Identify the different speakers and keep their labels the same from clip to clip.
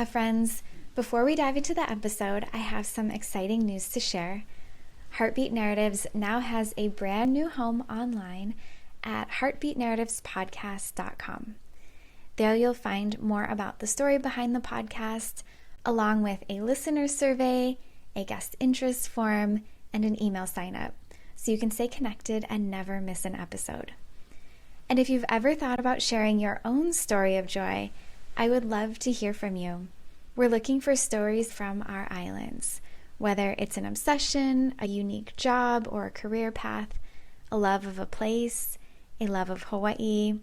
Speaker 1: friends. Before we dive into the episode, I have some exciting news to share. Heartbeat Narratives now has a brand new home online at heartbeatnarrativespodcast.com. There you'll find more about the story behind the podcast, along with a listener survey, a guest interest form, and an email sign-up, so you can stay connected and never miss an episode. And if you've ever thought about sharing your own story of joy, I would love to hear from you. We're looking for stories from our islands, whether it's an obsession, a unique job or a career path, a love of a place, a love of Hawaii,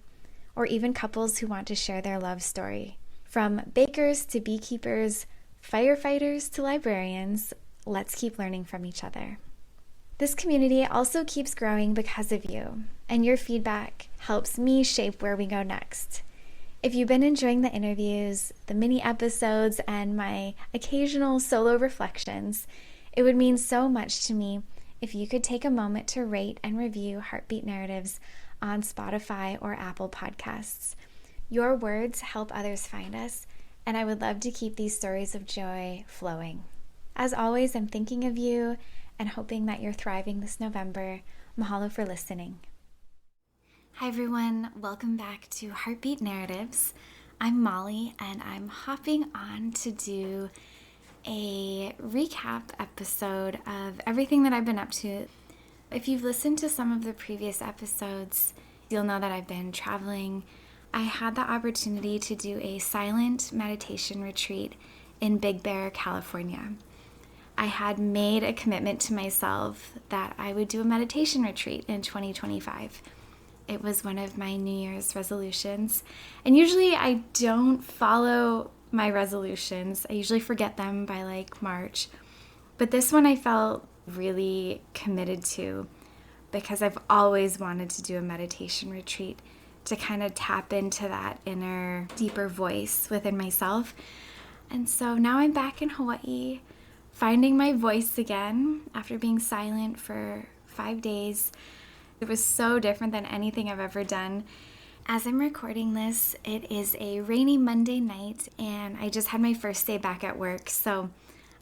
Speaker 1: or even couples who want to share their love story. From bakers to beekeepers, firefighters to librarians, let's keep learning from each other. This community also keeps growing because of you, and your feedback helps me shape where we go next. If you've been enjoying the interviews, the mini episodes, and my occasional solo reflections, it would mean so much to me if you could take a moment to rate and review Heartbeat Narratives on Spotify or Apple Podcasts. Your words help others find us, and I would love to keep these stories of joy flowing. As always, I'm thinking of you and hoping that you're thriving this November. Mahalo for listening. Hi everyone, welcome back to Heartbeat Narratives. I'm Molly and I'm hopping on to do a recap episode of everything that I've been up to. If you've listened to some of the previous episodes, you'll know that I've been traveling. I had the opportunity to do a silent meditation retreat in Big Bear, California. I had made a commitment to myself that I would do a meditation retreat in 2025. It was one of my New Year's resolutions. And usually I don't follow my resolutions. I usually forget them by like March. But this one I felt really committed to because I've always wanted to do a meditation retreat to kind of tap into that inner, deeper voice within myself. And so now I'm back in Hawaii, finding my voice again after being silent for 5 days. It was so different than anything I've ever done. As I'm recording this, it is a rainy Monday night and I just had my first day back at work. So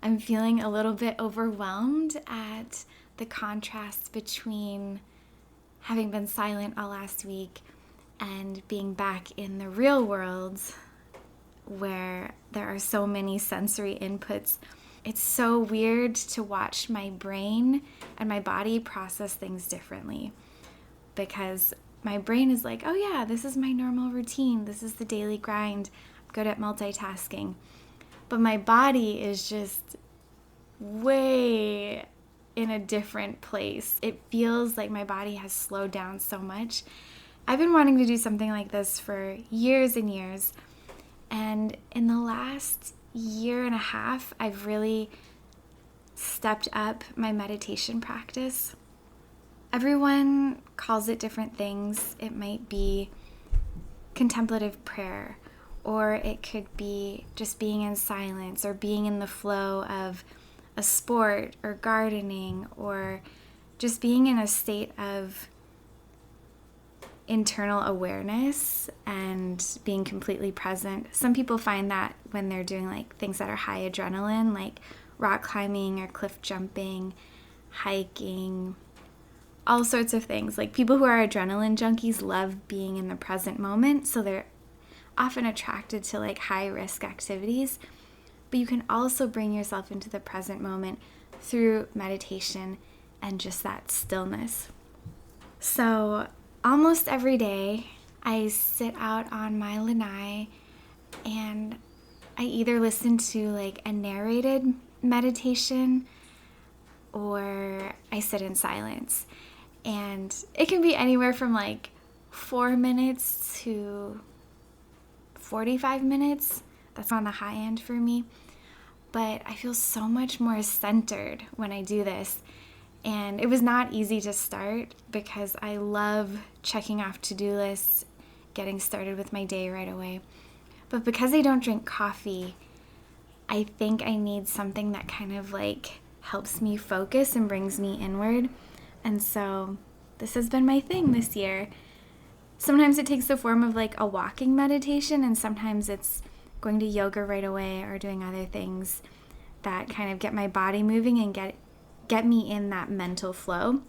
Speaker 1: I'm feeling a little bit overwhelmed at the contrast between having been silent all last week and being back in the real world where there are so many sensory inputs. It's so weird to watch my brain and my body process things differently because my brain is like, oh yeah, this is my normal routine. This is the daily grind. I'm good at multitasking. But my body is just way in a different place. It feels like my body has slowed down so much. I've been wanting to do something like this for years and years. And in the last year and a half, I've really stepped up my meditation practice. Everyone calls it different things. It might be contemplative prayer, or it could be just being in silence or being in the flow of a sport or gardening, or just being in a state of internal awareness and being completely present. Some people find that when they're doing like things that are high adrenaline, like rock climbing or cliff jumping, hiking, all sorts of things. Like people who are adrenaline junkies love being in the present moment, so they're often attracted to like high risk activities. But you can also bring yourself into the present moment through meditation and just that stillness. So almost every day I sit out on my lanai and I either listen to like a narrated meditation or I sit in silence. And it can be anywhere from like 4 minutes to 45 minutes. That's on the high end for me. But I feel so much more centered when I do this. And it was not easy to start because I love checking off to-do lists, getting started with my day right away. But because I don't drink coffee, I think I need something that kind of like helps me focus and brings me inward. And so this has been my thing this year. Sometimes it takes the form of like a walking meditation, and sometimes it's going to yoga right away or doing other things that kind of get my body moving and get me in that mental flow.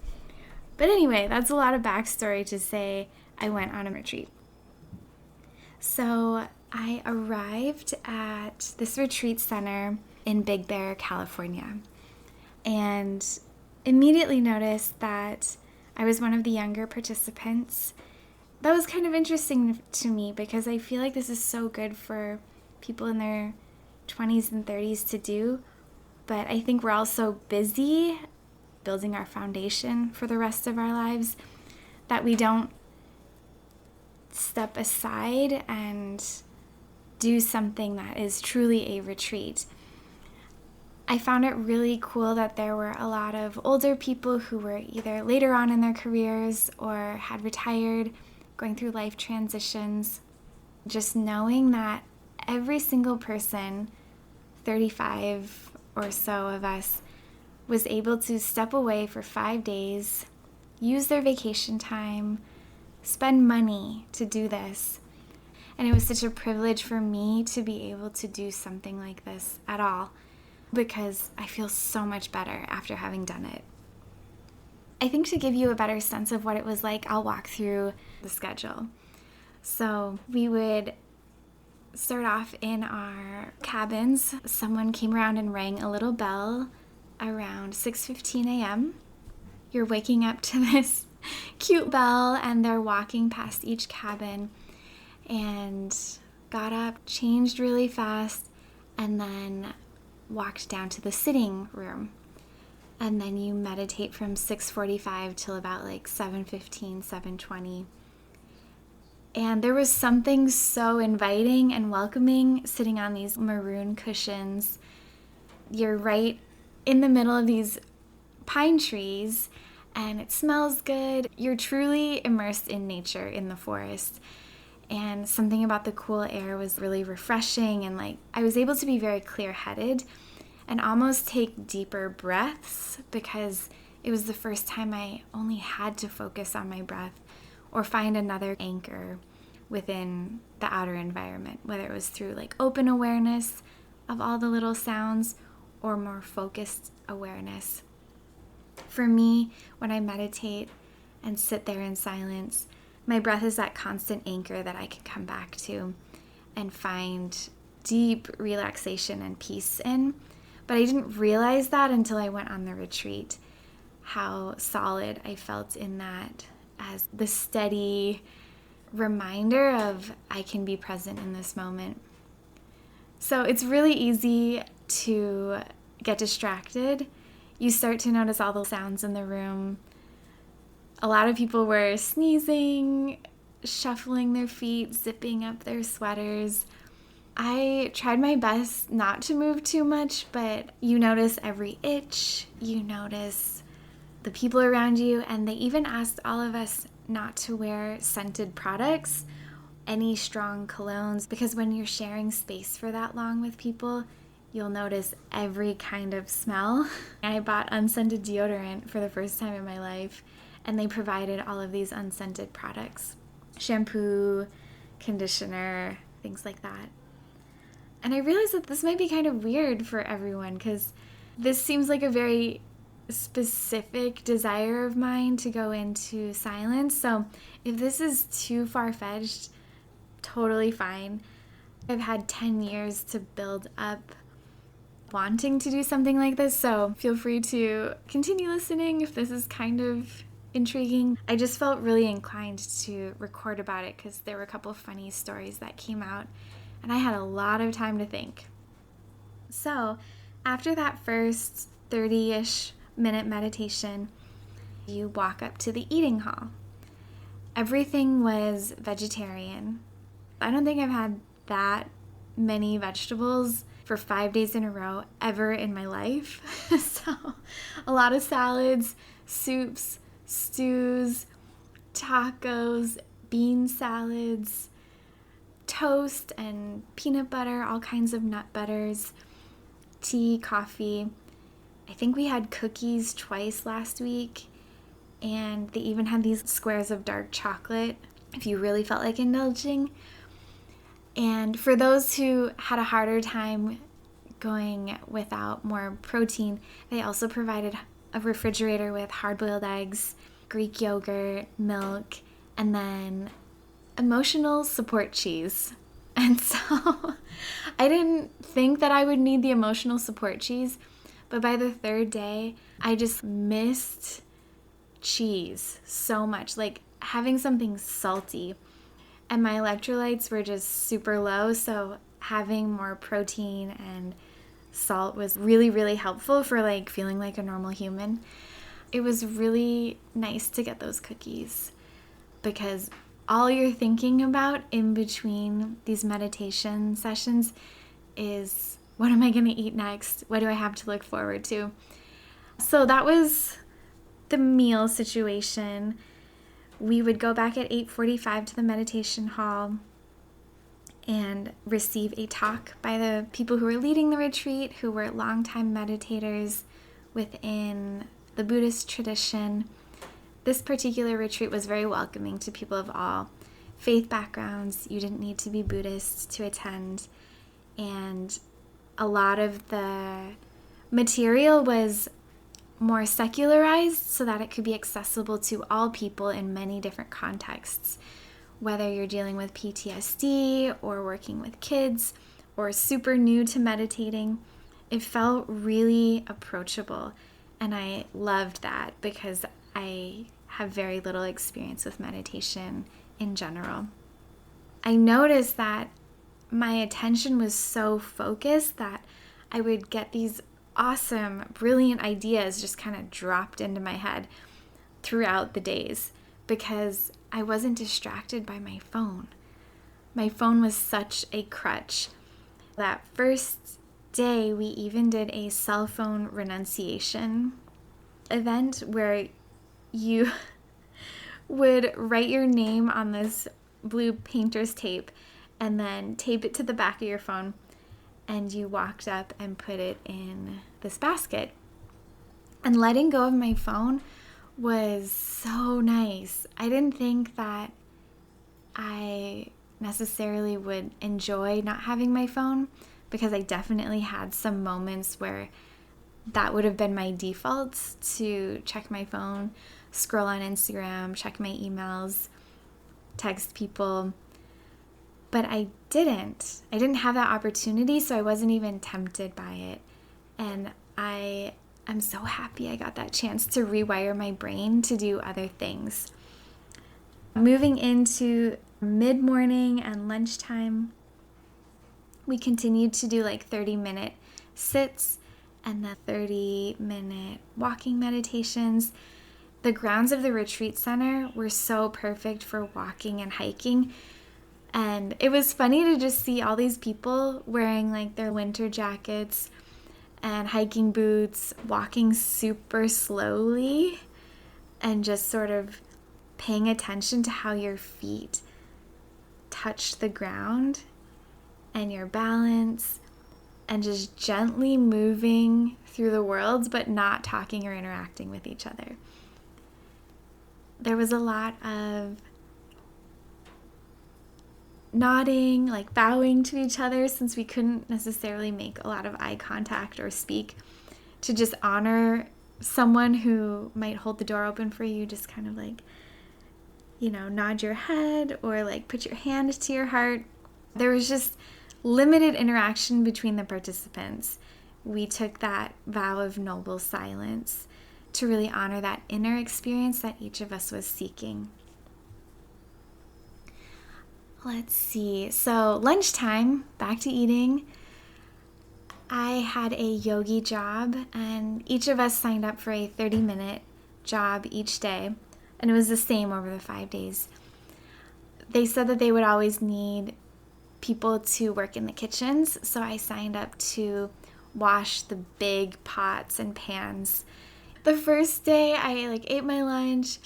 Speaker 1: But anyway, that's a lot of backstory to say I went on a retreat. So I arrived at this retreat center in Big Bear, California, and immediately noticed that I was one of the younger participants. That was kind of interesting to me because I feel like this is so good for people in their 20s and 30s to do, but I think we're all so busy building our foundation for the rest of our lives that we don't step aside and do something that is truly a retreat. I found it really cool that there were a lot of older people who were either later on in their careers or had retired, going through life transitions. Just knowing that every single person, 35 or so of us, was able to step away for 5 days, use their vacation time, spend money to do this. And it was such a privilege for me to be able to do something like this at all, because I feel so much better after having done it. I think to give you a better sense of what it was like, I'll walk through the schedule. So we would start off in our cabins. Someone came around and rang a little bell around 6:15 a.m. You're waking up to this cute bell, and they're walking past each cabin, and got up, changed really fast, and then walked down to the sitting room. And then you meditate from 6:45 till about like 7:15, 7:20. And there was something so inviting and welcoming sitting on these maroon cushions. You're right in the middle of these pine trees, and it smells good. You're truly immersed in nature in the forest. And something about the cool air was really refreshing, and like I was able to be very clear-headed and almost take deeper breaths, because it was the first time I only had to focus on my breath or find another anchor within the outer environment, whether it was through like open awareness of all the little sounds or more focused awareness. For me, when I meditate and sit there in silence, my breath is that constant anchor that I can come back to and find deep relaxation and peace in. But I didn't realize that until I went on the retreat, how solid I felt in that as the steady reminder of I can be present in this moment. So it's really easy to get distracted. You start to notice all the sounds in the room. A lot of people were sneezing, shuffling their feet, zipping up their sweaters. I tried my best not to move too much, but you notice every itch, you notice the people around you, and they even asked all of us not to wear scented products, any strong colognes, because when you're sharing space for that long with people, you'll notice every kind of smell. I bought unscented deodorant for the first time in my life, and they provided all of these unscented products, shampoo, conditioner, things like that. And I realized that this might be kind of weird for everyone, because this seems like a very specific desire of mine to go into silence. So if this is too far-fetched, totally fine. I've had 10 years to build up wanting to do something like this, so feel free to continue listening if this is kind of intriguing. I just felt really inclined to record about it because there were a couple of funny stories that came out, and I had a lot of time to think. So after that first 30-ish minute meditation, you walk up to the eating hall. Everything was vegetarian. I don't think I've had that many vegetables for 5 days in a row ever in my life. So a lot of salads, soups, stews, tacos, bean salads, toast and peanut butter, all kinds of nut butters, tea, coffee. I think we had cookies twice last week, and they even had these squares of dark chocolate if you really felt like indulging. And for those who had a harder time going without more protein, they also provided a refrigerator with hard-boiled eggs, Greek yogurt, milk, and then emotional support cheese. And so I didn't think that I would need the emotional support cheese, but by the third day, I just missed cheese so much, like having something salty. And my electrolytes were just super low, so having more protein and salt was really, really helpful for like feeling like a normal human. It was really nice to get those cookies because all you're thinking about in between these meditation sessions is, what am I going to eat next? What do I have to look forward to? So that was the meal situation. We would go back at 8:45 to the meditation hall and receive a talk by the people who were leading the retreat, who were longtime meditators within the Buddhist tradition. This particular retreat was very welcoming to people of all faith backgrounds. You didn't need to be Buddhist to attend. And a lot of the material was more secularized so that it could be accessible to all people in many different contexts. Whether you're dealing with PTSD or working with kids or super new to meditating, it felt really approachable. And I loved that because I have very little experience with meditation in general. I noticed that my attention was so focused that I would get these awesome, brilliant ideas just kind of dropped into my head throughout the days because I wasn't distracted by my phone. My phone was such a crutch. That first day, we even did a cell phone renunciation event where you would write your name on this blue painter's tape and then tape it to the back of your phone, and you walked up and put it in this basket. And letting go of my phone was so nice. I didn't think that I necessarily would enjoy not having my phone because I definitely had some moments where that would have been my default, to check my phone, scroll on Instagram, check my emails, text people. But I didn't have that opportunity, so I wasn't even tempted by it. And I'm so happy I got that chance to rewire my brain to do other things. Moving into mid-morning and lunchtime, we continued to do like 30-minute sits and the 30-minute walking meditations. The grounds of the retreat center were so perfect for walking and hiking. And it was funny to just see all these people wearing like their winter jackets and hiking boots, walking super slowly and just sort of paying attention to how your feet touch the ground and your balance, and just gently moving through the world, but not talking or interacting with each other. There was a lot of nodding, like bowing to each other, since we couldn't necessarily make a lot of eye contact or speak, to just honor someone who might hold the door open for you. Just kind of like, nod your head or like put your hand to your heart. There was just limited interaction between the participants. We took that vow of noble silence to really honor that inner experience that each of us was seeking. Let's see. So lunchtime, back to eating. I had a yogi job, and each of us signed up for a 30-minute job each day, and it was the same over the 5 days. They said that they would always need people to work in the kitchens, so I signed up to wash the big pots and pans. The first day, I ate my lunch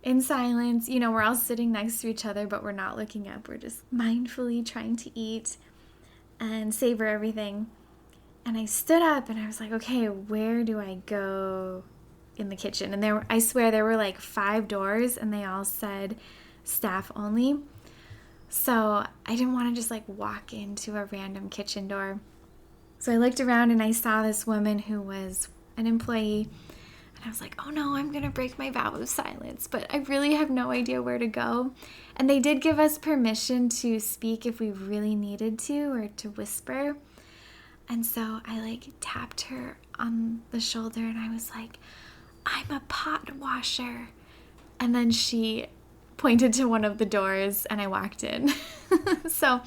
Speaker 1: in silence. We're all sitting next to each other, but we're not looking up. We're just mindfully trying to eat and savor everything. And I stood up and I was like, okay, where do I go in the kitchen? And I swear there were like 5 doors, and they all said staff only. So I didn't want to just like walk into a random kitchen door. So I looked around and I saw this woman who was an employee. And I was like, oh no, I'm going to break my vow of silence, but I really have no idea where to go. And they did give us permission to speak if we really needed to, or to whisper. And so I like tapped her on the shoulder and I was like, I'm a pot washer. And then she pointed to one of the doors and I walked in. So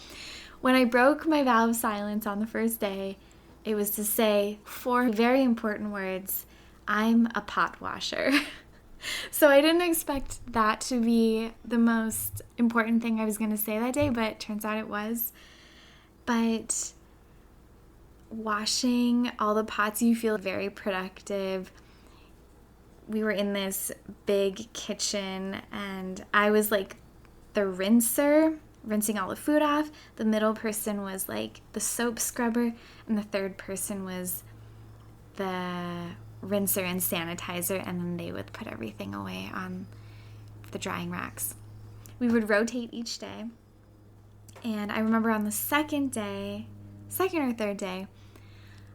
Speaker 1: when I broke my vow of silence on the first day, it was to say 4 very important words: I'm a pot washer. So I didn't expect that to be the most important thing I was going to say that day, but it turns out it was. But washing all the pots, you feel very productive. We were in this big kitchen and I was like the rinser, rinsing all the food off. The middle person was like the soap scrubber, and the third person was the rinser and sanitizer, and then they would put everything away on the drying racks. We would rotate each day, and I remember on the second or third day,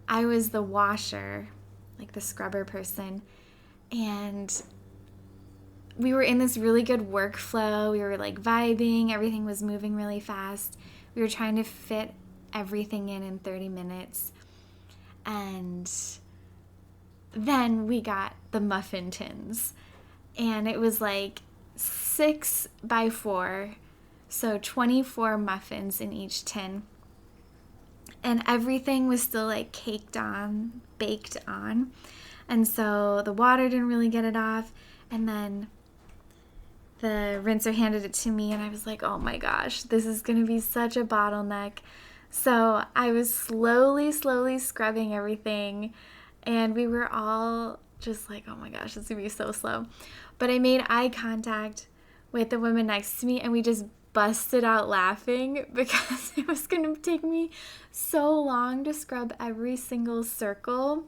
Speaker 1: I was the washer, like the scrubber person, and we were in this really good workflow. We were like vibing, everything was moving really fast. We were trying to fit everything in 30 minutes, and then we got the muffin tins, and it was like 6 by 4, so 24 muffins in each tin, and everything was still like baked on, and so the water didn't really get it off, and then the rinser handed it to me, and I was like, oh my gosh, this is going to be such a bottleneck. So I was slowly scrubbing everything, and we were all just like, oh my gosh, this is going to be so slow. But I made eye contact with the woman next to me, and we just busted out laughing because it was going to take me so long to scrub every single circle.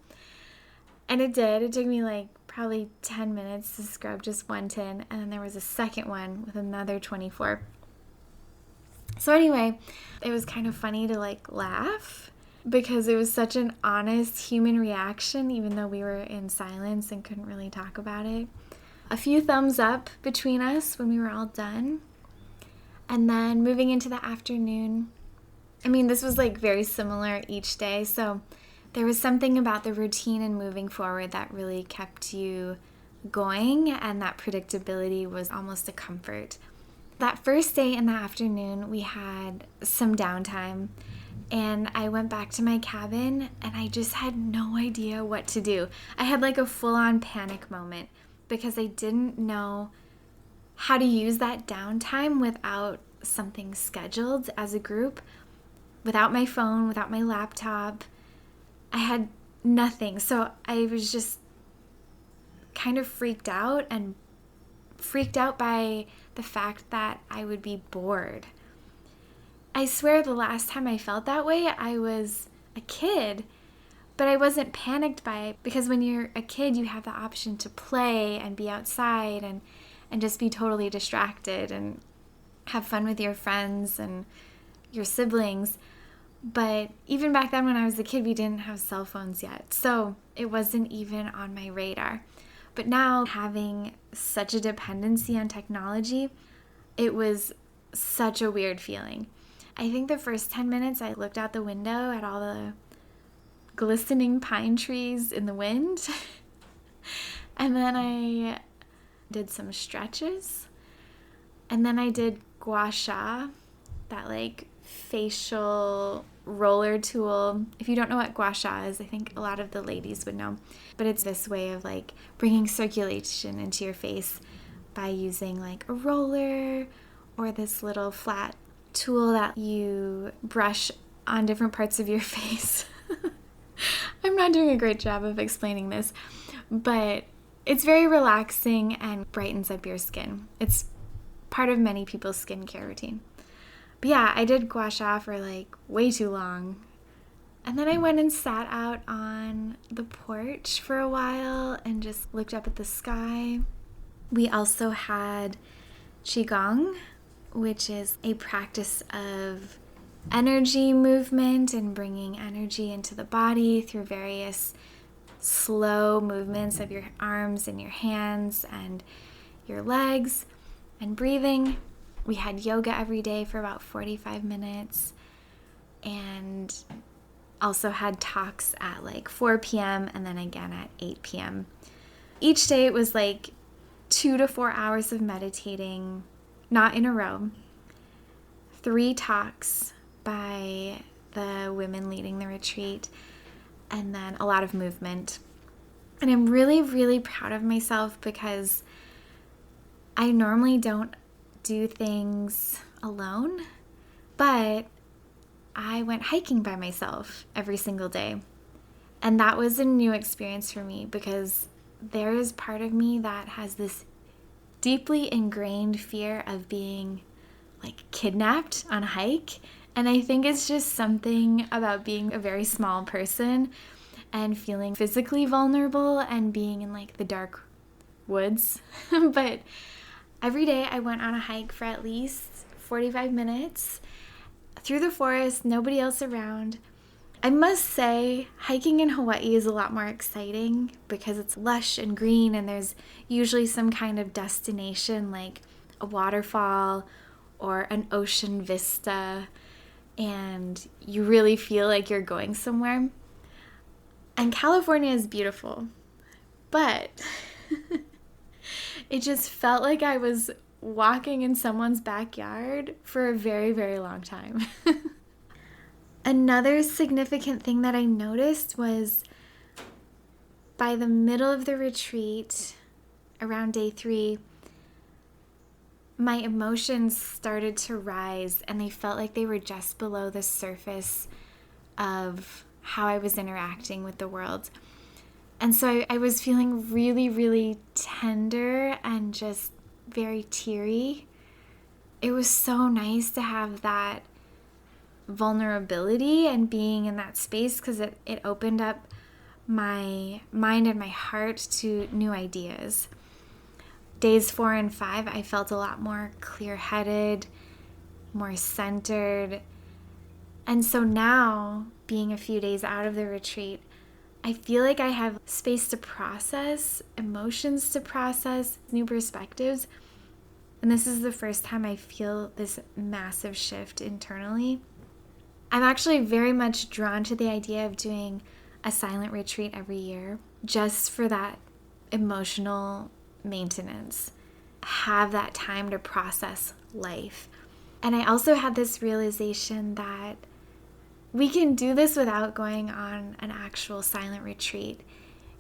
Speaker 1: And it did. It took me like probably 10 minutes to scrub just one tin, and then there was a second one with another 24. So anyway, it was kind of funny to like laugh because it was such an honest human reaction, even though we were in silence and couldn't really talk about it. A few thumbs up between us when we were all done. And then moving into the afternoon, I mean, this was like very similar each day, so there was something about the routine and moving forward that really kept you going, and that predictability was almost a comfort. That first day in the afternoon, we had some downtime, and I went back to my cabin, and I just had no idea what to do. I had like a full-on panic moment because I didn't know how to use that downtime without something scheduled as a group, without my phone, without my laptop. I had nothing. So I was just kind of freaked out by the fact that I would be bored. I swear the last time I felt that way, I was a kid, but I wasn't panicked by it because when you're a kid, you have the option to play and be outside and just be totally distracted and have fun with your friends and your siblings. But even back then when I was a kid, we didn't have cell phones yet, so it wasn't even on my radar. But now, having such a dependency on technology, it was such a weird feeling. I think the first 10 minutes I looked out the window at all the glistening pine trees in the wind, and then I did some stretches, and then I did gua sha, that like facial roller tool. If you don't know what gua sha is, I think a lot of the ladies would know, but it's this way of like bringing circulation into your face by using like a roller or this little flat tool that you brush on different parts of your face. I'm not doing a great job of explaining this, but it's very relaxing and brightens up your skin. It's part of many people's skincare routine. But yeah, I did gua sha for like way too long. And then I went and sat out on the porch for a while and just looked up at the sky. We also had qigong, which is a practice of energy movement and bringing energy into the body through various slow movements of your arms and your hands and your legs and breathing. We had yoga every day for about 45 minutes and also had talks at like 4 p.m. and then again at 8 p.m. Each day it was like 2 to 4 hours of meditating, not in a row. 3 talks by the women leading the retreat, and then a lot of movement. And I'm really, really proud of myself because I normally don't do things alone, but I went hiking by myself every single day. And that was a new experience for me because there is part of me that has this deeply ingrained fear of being like kidnapped on a hike. And I think it's just something about being a very small person and feeling physically vulnerable and being in like the dark woods. But every day I went on a hike for at least 45 minutes through the forest, nobody else around. I must say, hiking in Hawaii is a lot more exciting because it's lush and green and there's usually some kind of destination like a waterfall or an ocean vista, and you really feel like you're going somewhere. And California is beautiful, but it just felt like I was walking in someone's backyard for a very, very long time. Another significant thing that I noticed was by the middle of the retreat, around day 3, my emotions started to rise and they felt like they were just below the surface of how I was interacting with the world. And so I was feeling really, really tender and just very teary. It was so nice to have that vulnerability and being in that space because it opened up my mind and my heart to new ideas. Days 4 and 5, I felt a lot more clear-headed, more centered. And so now, being a few days out of the retreat, I feel like I have space to process, emotions to process, new perspectives. And this is the first time I feel this massive shift internally. I'm actually very much drawn to the idea of doing a silent retreat every year just for that emotional maintenance. Have that time to process life. And I also had this realization that we can do this without going on an actual silent retreat.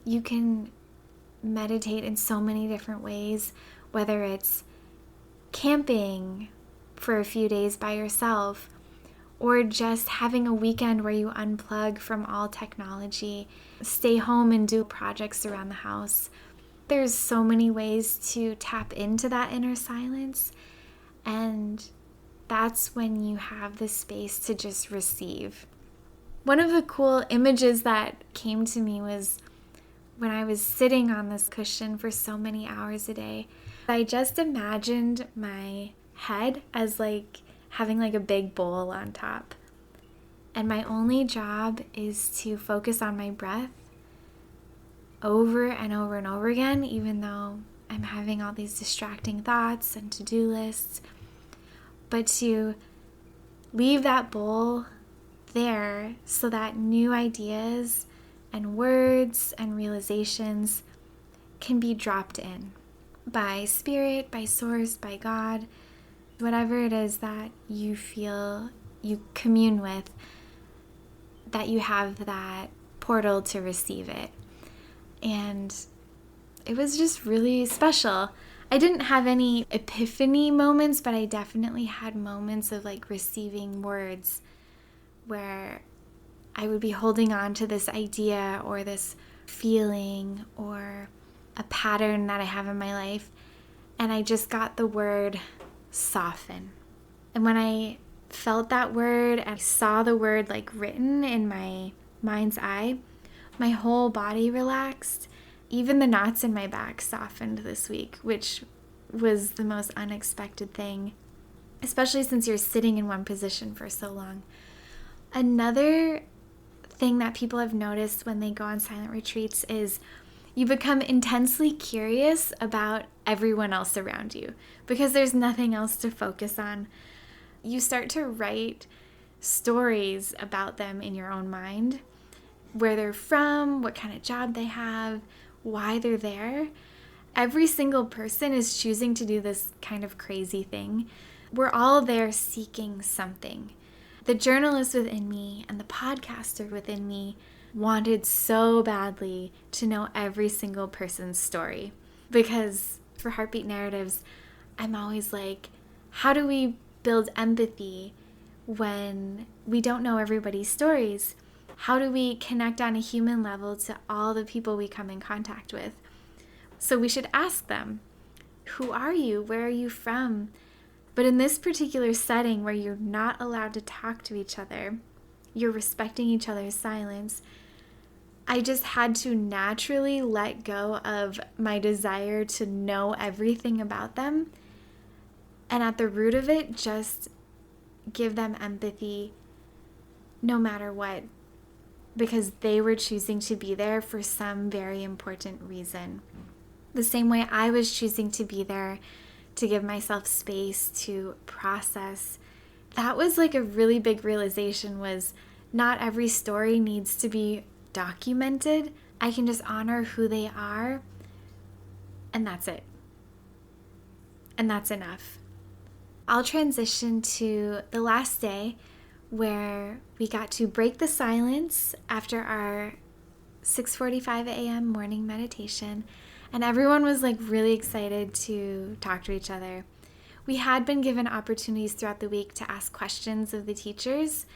Speaker 1: You can meditate in so many different ways, whether it's camping for a few days by yourself, or just having a weekend where you unplug from all technology, stay home and do projects around the house. There's so many ways to tap into that inner silence, and that's when you have the space to just receive. One of the cool images that came to me was when I was sitting on this cushion for so many hours a day. I just imagined my head as like having like a big bowl on top. And my only job is to focus on my breath over and over and over again, even though I'm having all these distracting thoughts and to-do lists. But to leave that bowl there so that new ideas and words and realizations can be dropped in by spirit, by source, by God, whatever it is that you feel you commune with, that you have that portal to receive it. And it was just really special. I didn't have any epiphany moments, but I definitely had moments of like receiving words where I would be holding on to this idea or this feeling or a pattern that I have in my life, and I just got the word soften. And when I felt that word and I saw the word like written in my mind's eye, my whole body relaxed. Even the knots in my back softened this week, which was the most unexpected thing. especially since you're sitting in one position for so long. Another thing that people have noticed when they go on silent retreats is you become intensely curious about everyone else around you because there's nothing else to focus on. You start to write stories about them in your own mind, where they're from, what kind of job they have, why they're there. Every single person is choosing to do this kind of crazy thing. We're all there seeking something. The journalist within me and the podcaster within me wanted so badly to know every single person's story. Because for Heartbeat Narratives, I'm always like, how do we build empathy when we don't know everybody's stories? How do we connect on a human level to all the people we come in contact with? So we should ask them, who are you? Where are you from? But in this particular setting where you're not allowed to talk to each other, you're respecting each other's silence, I just had to naturally let go of my desire to know everything about them. And at the root of it, just give them empathy no matter what, because they were choosing to be there for some very important reason. The same way I was choosing to be there to give myself space to process. That was like a really big realization, was not every story needs to be documented. I can just honor who they are, and that's it. And that's enough. I'll transition to the last day where we got to break the silence after our 6:45 a.m. morning meditation. And everyone was like really excited to talk to each other. We had been given opportunities throughout the week to ask questions of the teachers,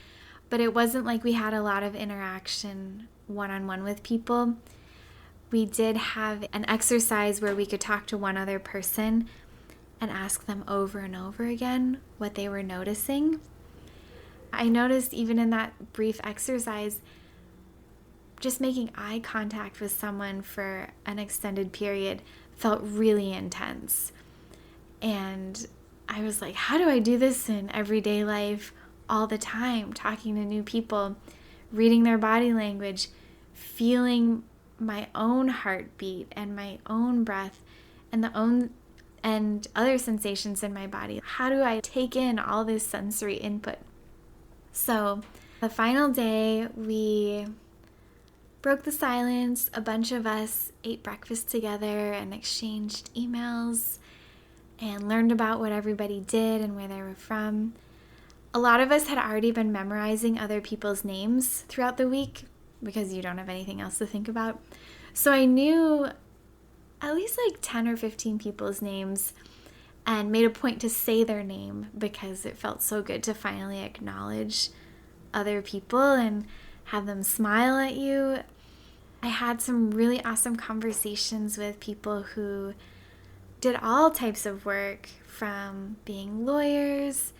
Speaker 1: but it wasn't like we had a lot of interaction one-on-one with people. We did have an exercise where we could talk to one other person and ask them over and over again what they were noticing. I noticed even in that brief exercise, just making eye contact with someone for an extended period felt really intense. And I was like, how do I do this in everyday life all the time? Talking to new people, reading their body language, feeling my own heartbeat and my own breath and other sensations in my body. How do I take in all this sensory input? So the final day, we broke the silence. A bunch of us ate breakfast together and exchanged emails and learned about what everybody did and where they were from. A lot of us had already been memorizing other people's names throughout the week because you don't have anything else to think about. So I knew at least like 10 or 15 people's names and made a point to say their name because it felt so good to finally acknowledge other people and have them smile at you. I had some really awesome conversations with people who did all types of work, from being lawyers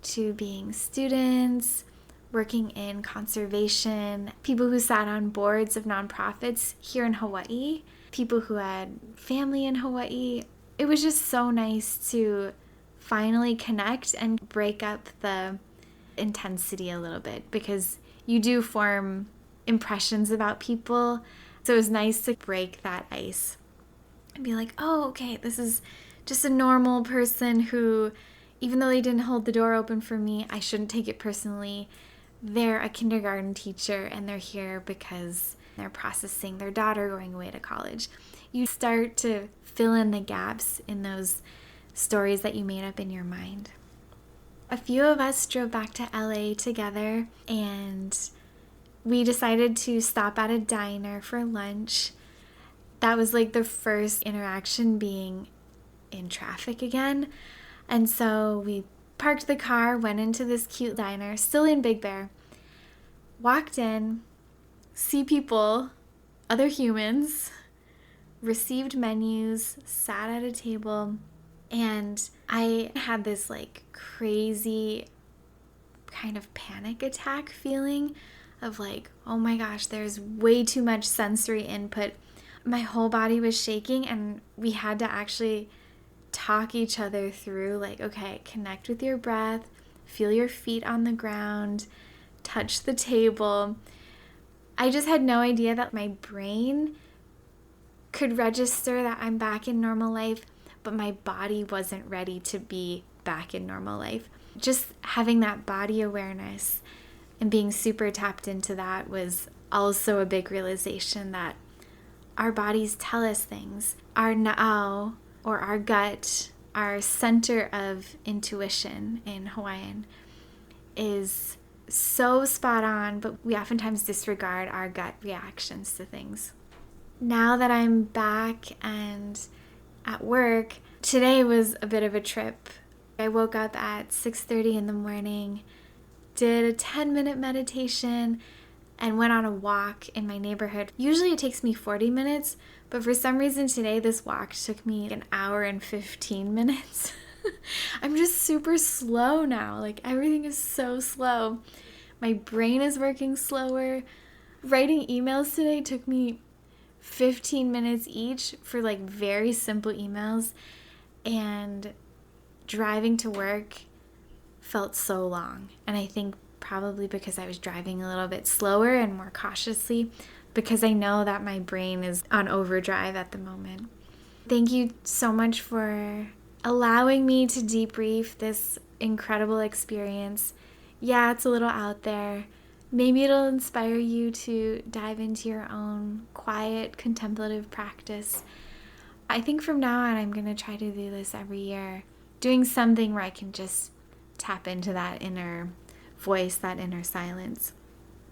Speaker 1: to being students, working in conservation, people who sat on boards of nonprofits here in Hawaii, people who had family in Hawaii. It was just so nice to finally connect and break up the intensity a little bit, because you do form impressions about people. So it was nice to break that ice and be like, oh, okay, this is just a normal person who, even though they didn't hold the door open for me, I shouldn't take it personally. They're a kindergarten teacher and they're here because they're processing their daughter going away to college. You start to fill in the gaps in those stories that you made up in your mind. A few of us drove back to LA together, and we decided to stop at a diner for lunch. That was like the first interaction being in traffic again. And so we parked the car, went into this cute diner, still in Big Bear, walked in, see people, other humans, received menus, sat at a table, and I had this like crazy kind of panic attack feeling of like, oh my gosh, there's way too much sensory input. My whole body was shaking, and we had to actually talk each other through, like, okay, connect with your breath, feel your feet on the ground, touch the table. I just had no idea that my brain could register that I'm back in normal life, but my body wasn't ready to be back in normal life. Just having that body awareness and being super tapped into that was also a big realization that our bodies tell us things. Our na'au, or our gut, our center of intuition in Hawaiian, is so spot on, but we oftentimes disregard our gut reactions to things. Now that I'm back and at work, today was a bit of a trip. I woke up at 6:30 in the morning, did a 10-minute meditation, and went on a walk in my neighborhood. Usually it takes me 40 minutes, but for some reason today this walk took me an hour and 15 minutes. I'm just super slow now. Like, everything is so slow. My brain is working slower. Writing emails today took me 15 minutes each for like very simple emails, and driving to work felt so long. And I think probably because I was driving a little bit slower and more cautiously, because I know that my brain is on overdrive at the moment. Thank you so much for allowing me to debrief this incredible experience. Yeah, it's a little out there. Maybe it'll inspire you to dive into your own quiet, contemplative practice. I think from now on, I'm going to try to do this every year, doing something where I can just tap into that inner voice, that inner silence.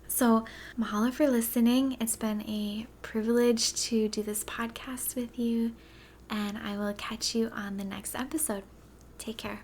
Speaker 1: So, mahalo for listening. It's been a privilege to do this podcast with you, and I will catch you on the next episode. Take care.